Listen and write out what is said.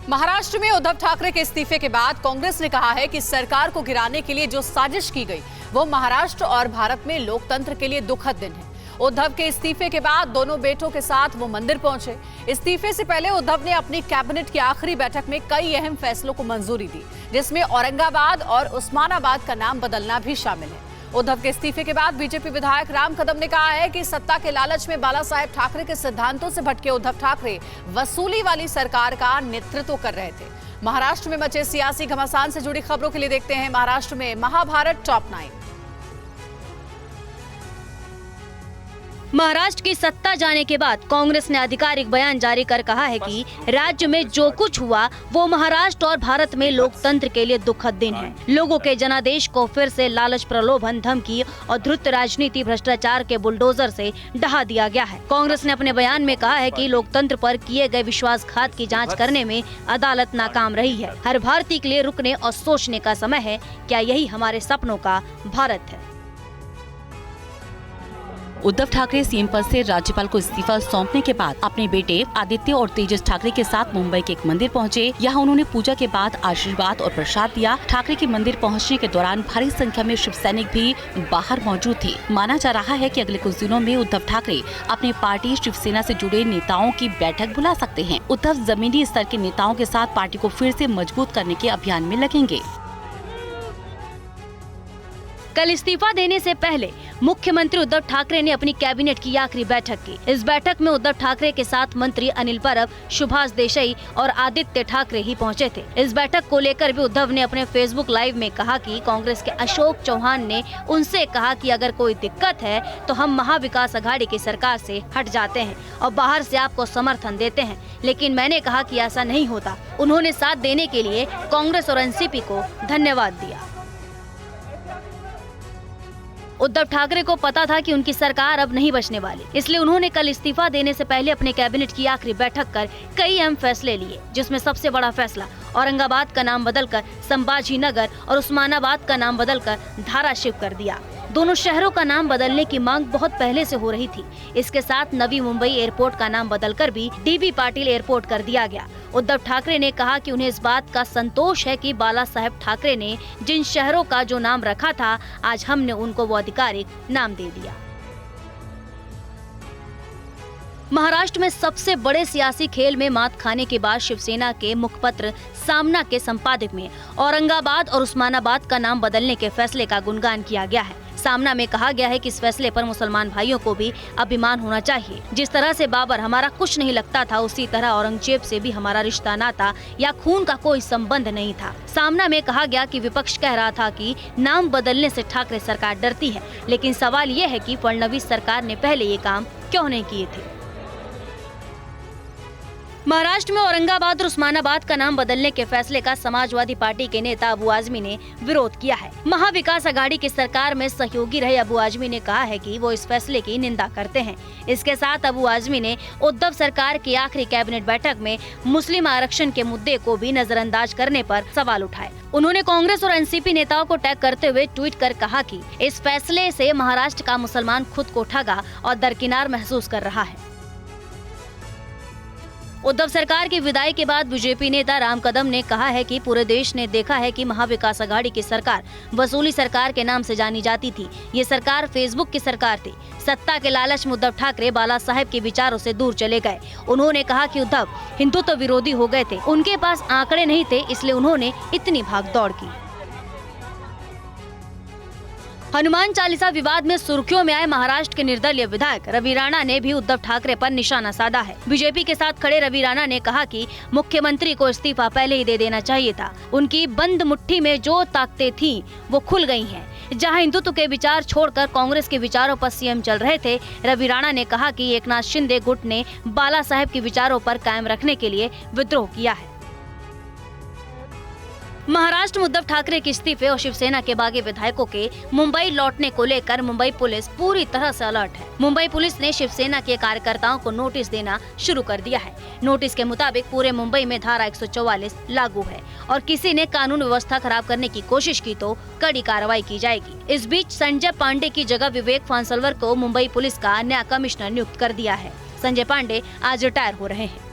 महाराष्ट्र में उद्धव ठाकरे के इस्तीफे के बाद कांग्रेस ने कहा है कि सरकार को गिराने के लिए जो साजिश की गई वो महाराष्ट्र और भारत में लोकतंत्र के लिए दुखद दिन है। उद्धव के इस्तीफे के बाद दोनों बेटों के साथ वो मंदिर पहुंचे। इस्तीफे से पहले उद्धव ने अपनी कैबिनेट की आखिरी बैठक में कई अहम फैसलों को मंजूरी दी, जिसमें औरंगाबाद और उस्मानाबाद का नाम बदलना भी शामिल है। उद्धव के इस्तीफे के बाद बीजेपी विधायक राम कदम ने कहा है कि सत्ता के लालच में बाला साहेब ठाकरे के सिद्धांतों से भटके उद्धव ठाकरे वसूली वाली सरकार का नेतृत्व कर रहे थे। महाराष्ट्र में मचे सियासी घमासान से जुड़ी खबरों के लिए देखते हैं महाराष्ट्र में महाभारत टॉप 9। महाराष्ट्र की सत्ता जाने के बाद कांग्रेस ने आधिकारिक बयान जारी कर कहा है कि राज्य में जो कुछ हुआ वो महाराष्ट्र और भारत में लोकतंत्र के लिए दुखद दिन है। लोगों के जनादेश को फिर से लालच, प्रलोभन, धमकी और धृत राजनीति, भ्रष्टाचार के बुलडोजर से ढहा दिया गया है। कांग्रेस ने अपने बयान में कहा है कि लोकतंत्र पर किए गए विश्वासघात की जाँच करने में अदालत नाकाम रही है। हर भारतीय के लिए रुकने और सोचने का समय है, क्या यही हमारे सपनों का भारत है। उद्धव ठाकरे सीएम पद से राज्यपाल को इस्तीफा सौंपने के बाद अपने बेटे आदित्य और तेजस ठाकरे के साथ मुंबई के एक मंदिर पहुंचे। यहां उन्होंने पूजा के बाद आशीर्वाद और प्रसाद दिया। ठाकरे के मंदिर पहुंचने के दौरान भारी संख्या में शिव सैनिक भी बाहर मौजूद थे। माना जा रहा है कि अगले कुछ दिनों में उद्धव ठाकरे अपनी पार्टी शिवसेना से जुड़े नेताओं की बैठक बुला सकते हैं। उद्धव जमीनी स्तर के नेताओं के साथ पार्टी को फिर से मजबूत करने के अभियान में लगेंगे। कल इस्तीफा देने से पहले मुख्यमंत्री उद्धव ठाकरे ने अपनी कैबिनेट की आखिरी बैठक की। इस बैठक में उद्धव ठाकरे के साथ मंत्री अनिल परब, सुभाष देसाई और आदित्य ठाकरे ही पहुंचे थे। इस बैठक को लेकर भी उद्धव ने अपने फेसबुक लाइव में कहा कि कांग्रेस के अशोक चौहान ने उनसे कहा कि अगर कोई दिक्कत है तो हम महाविकास अघाड़ी की सरकार से हट जाते हैं और बाहर से आपको समर्थन देते हैं, लेकिन मैंने कहा कि ऐसा नहीं होता। उन्होंने साथ देने के लिए कांग्रेस और एनसीपी को धन्यवाद दिया। उद्धव ठाकरे को पता था कि उनकी सरकार अब नहीं बचने वाली, इसलिए उन्होंने कल इस्तीफा देने से पहले अपने कैबिनेट की आखिरी बैठक कर कई अहम फैसले लिए, जिसमें सबसे बड़ा फैसला औरंगाबाद का नाम बदलकर संभाजी नगर और उस्मानाबाद का नाम बदलकर धाराशिव कर दिया। दोनों शहरों का नाम बदलने की मांग बहुत पहले से हो रही थी। इसके साथ नवी मुंबई एयरपोर्ट का नाम बदलकर भी डीबी पाटिल एयरपोर्ट कर दिया गया। उद्धव ठाकरे ने कहा कि उन्हें इस बात का संतोष है कि बाला साहेब ठाकरे ने जिन शहरों का जो नाम रखा था, आज हमने उनको वो आधिकारिक नाम दे दिया। महाराष्ट्र में सबसे बड़े सियासी खेल में मात खाने के बाद शिवसेना के मुखपत्र सामना के संपादक में औरंगाबाद और उस्मानाबाद का नाम बदलने के फैसले का गुणगान किया गया है। सामना में कहा गया है कि इस फैसले पर मुसलमान भाइयों को भी अभिमान होना चाहिए। जिस तरह से बाबर हमारा कुछ नहीं लगता था, उसी तरह औरंगजेब से भी हमारा रिश्ता नाता या खून का कोई संबंध नहीं था। सामना में कहा गया कि विपक्ष कह रहा था कि नाम बदलने से ठाकरे सरकार डरती है, लेकिन सवाल ये है कि फडणवीस सरकार ने पहले ये काम क्यों नहीं किए थे। महाराष्ट्र में औरंगाबाद और उस्मानाबाद का नाम बदलने के फैसले का समाजवादी पार्टी के नेता अबू आजमी ने विरोध किया है। महाविकास अघाड़ी की सरकार में सहयोगी रहे अबू आजमी ने कहा है कि वो इस फैसले की निंदा करते हैं। इसके साथ अबू आजमी ने उद्धव सरकार की आखिरी कैबिनेट बैठक में मुस्लिम आरक्षण के मुद्दे को भी नजरअंदाज करने पर सवाल उठाए। उन्होंने कांग्रेस और एनसीपी नेताओं को टैग करते हुए ट्वीट कर कहा कि इस फैसले से महाराष्ट्र का मुसलमान खुद को ठगा और दरकिनार महसूस कर रहा है। उद्धव सरकार की विदाई के बाद बीजेपी नेता राम कदम ने कहा है कि पूरे देश ने देखा है कि महाविकास अघाड़ी की सरकार वसूली सरकार के नाम से जानी जाती थी। ये सरकार फेसबुक की सरकार थी। सत्ता के लालच में उद्धव ठाकरे बाला साहेब के विचारों से दूर चले गए। उन्होंने कहा कि उद्धव हिंदुत्व विरोधी हो गए थे, उनके पास आंकड़े नहीं थे, इसलिए उन्होंने इतनी भागदौड़ की। हनुमान चालीसा विवाद में सुर्खियों में आए महाराष्ट्र के निर्दलीय विधायक रवि राणा ने भी उद्धव ठाकरे पर निशाना साधा है। बीजेपी के साथ खड़े रवि राणा ने कहा कि मुख्यमंत्री को इस्तीफा पहले ही दे देना चाहिए था। उनकी बंद मुट्ठी में जो ताकतें थीं, वो खुल गई हैं। जहां हिंदुत्व के विचार छोड़कर कांग्रेस के विचारों पर सीएम चल रहे थे, रवि राणा ने कहा कि एकनाथ शिंदे गुट ने बाला साहेब के विचारों पर कायम रखने के लिए विद्रोह किया है। महाराष्ट्र में उद्धव ठाकरे के इस्तीफे और शिवसेना के बागी विधायकों के मुंबई लौटने को लेकर मुंबई पुलिस पूरी तरह से अलर्ट है। मुंबई पुलिस ने शिवसेना के कार्यकर्ताओं को नोटिस देना शुरू कर दिया है। नोटिस के मुताबिक पूरे मुंबई में धारा 144 लागू है और किसी ने कानून व्यवस्था खराब करने की कोशिश की तो कड़ी कार्रवाई की जाएगी। इस बीच संजय पांडे की जगह विवेक फांसलवर को मुंबई पुलिस का नया कमिश्नर नियुक्त कर दिया है। संजय पांडे आज रिटायर हो रहे हैं।